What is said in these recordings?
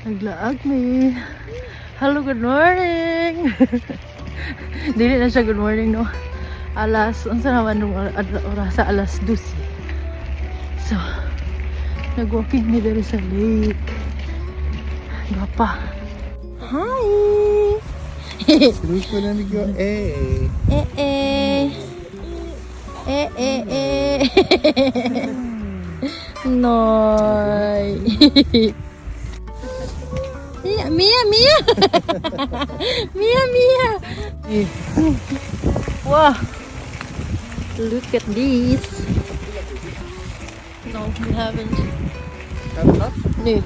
Naglaag me. Hello, good morning. Dili na siya good morning, no? Unsa naman nung oras sa alas 12. So, nag-walking me dito sa lake. Gapa. Hi! Terus ko na nagyo, Noy. Mia. Mia. Wow. Look at this. No, we haven't. Have not? No.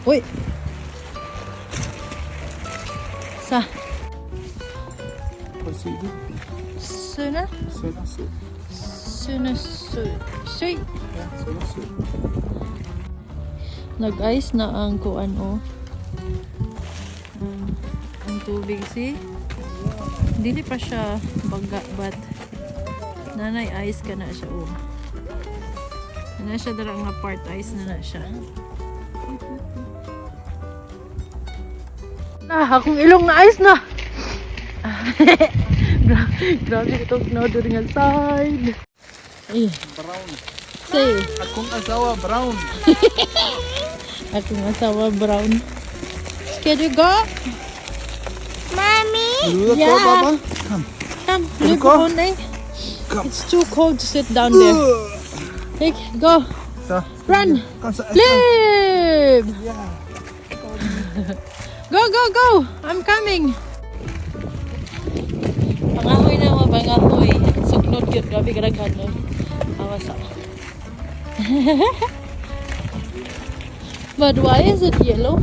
Wait. Sa. Sige. Søndersø. Yeah, Søndersø. Nag-ice na ang kuan o. Ang tubig si. Dili pa siya baga but nanay ice ka na siya o. Na siya darang nga part ice na siya. Akong ilong na ice na. Grabe itong tugnaw during ang side. Brown. Say. Akong asawa brown. Akong asawa brown. Can you go? Mommy? Will you Yeah. go, Papa? Come, you leave go? on eh. Come. It's too cold to sit down there. Take, go. So, Run. come sa Leave. Yeah. Go. I'm coming. Pangahoy na mo, pangahoy. Sugnod yun. Grabe karaghan no. Awas ako. But why is it yellow?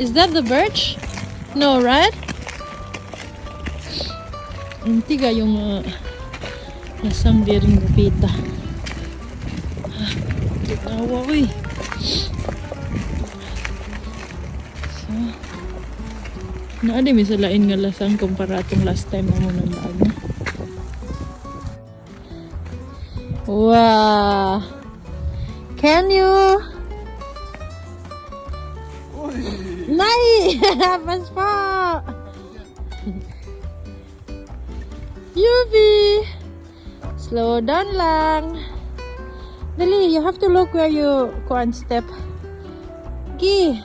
Is that the birch? No, right? Intiga yung lasang diring gupita. Tinawa ko eh. So, naadi may salain nga lasang kumpara atong last time na mo nang daan. Wow! Can you? Nay! Pas po! Yubi! Slow down lang. Dali, you have to look where you go and step. Gi!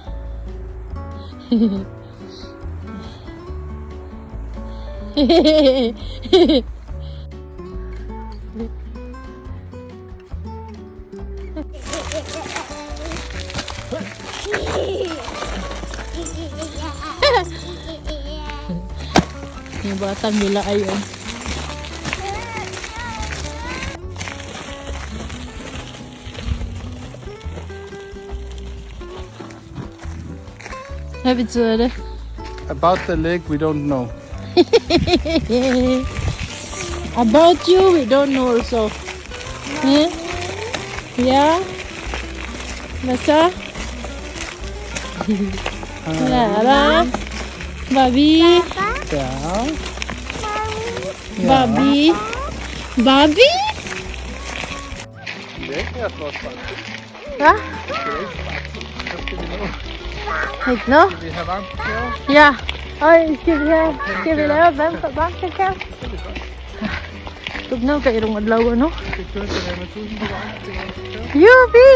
Yung batang nila ayon. About the lake, we don't know. About you, we don't know also. Eh? Yeah? Basta? Lara? Bobby? Yeah. Bobby? Bobby? Ja? Ik nog? We have armchair. Ja. Oh, ska vi lära vem på backen kan? Tugnaw ka irong adlaw no? Yubi!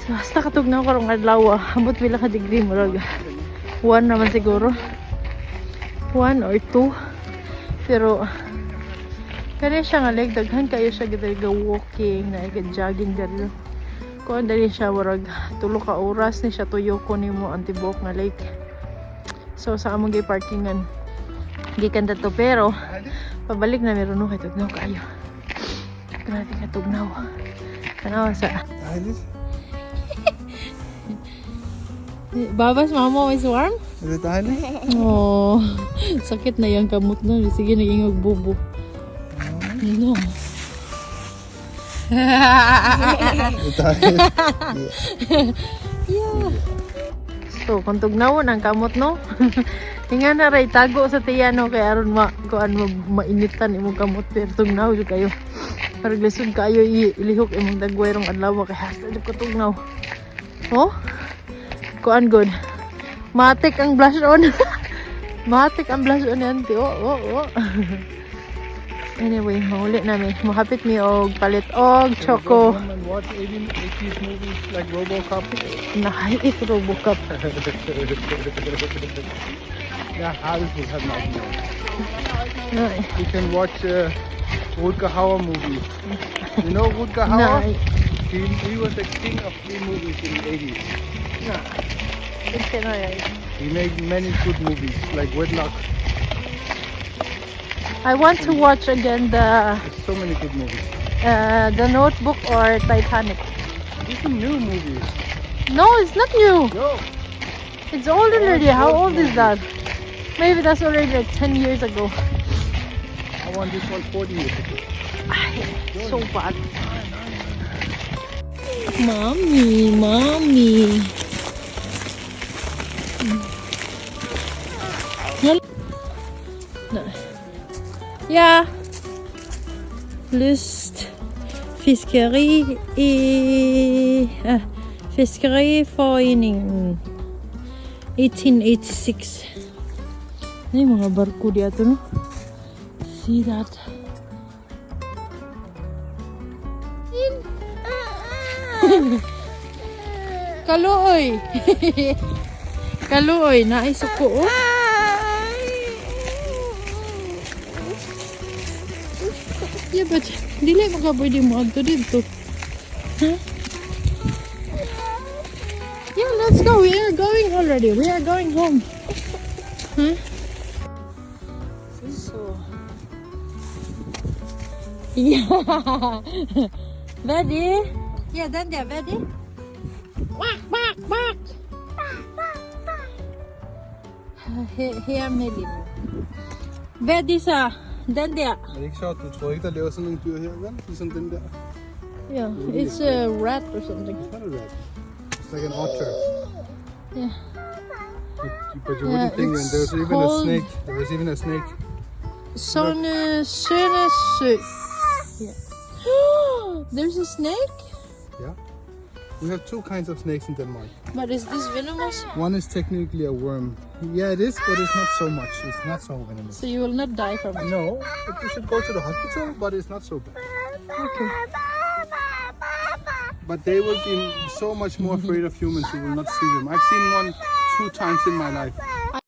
So, basta katugnaw karong adlaw. Ambot pila ka degree mo rag. 1 naman siguro. 1 or 2. Pero kaya siya nga like daghan kayo siya gid walking na jogging dali. Kung dali siya warag 3 ka oras ni siya tuyo ko nimo ang tibok nga lake. So sa among gay parkingan gikan dato pero pabalik na meron no kay tugnaw kayo. Grabe ka tugnaw. Tanaw sa Babas, mama is warm? Is it honey? Oh, sakit na yung kamot na. Sige, naging magbubo. No. Yeah. So, kung tugnawon ang kamot, no? Hinga na ray tago sa tiyano kay aron kuan mainitan imong kamot pero tugnaw jud kayo. Parang lisod kayo ilihok imong dagway rong adlaw kay hasta jud ko tugnaw. Oh? Kuan good. Matik ang blush on. Matik ang blush on yan. Oh. Anyway, mahuli namin. Mahapit mi og palit og choco. And watch 80s movies like RoboCop. Nakait RoboCop. Yeah, Harris will have not known. Ay. You can watch Rutger Hauer movies. You know Rutger Hauer? Nay. He was the king of free movies in the 80s. Na. Hindi na yan. He made many good movies like Wedlock. I want to watch again There's so many good movies. the Notebook or Titanic. These are new movies. No, it's not new. Yo, It's old already. How old is that? Maybe that's already like 10 years ago. I want this one 40 years ago. Ay, so bad. Mommy. No. Ja. Lyst. Fiskeriforeningen 1886. Ini mga barko dito, no? See that? Kaluoy. Kaluoy na isuko. Oh. Yeah, but dili makaboy mo adto dito. Huh? Yeah, let's go. We are going already. We are going home. Huh? So. Yeah. Ready? Yeah, then they're ready. Bark. Her med lige. Hvad er det så? Den der? Er det ikke sjovt? Du tror ikke, der lever sådan nogle dyr her, vel? Ligesom den der. Yeah, it's a rat or something. It's not a rat. It's like an otter. Yeah. But you wouldn't think that. There's even a snake. There was even a snake. Søndersø. Yeah. There's a snake? Yeah. We have two kinds of snakes in Denmark. But is this venomous? One is technically a worm. Yeah, it is, but it's not so much. It's not so venomous. So you will not die from it? No, but you should go to the hospital, but it's not so bad. Okay. But they will be so much more afraid of humans, you will not see them. I've seen one 2 times in my life.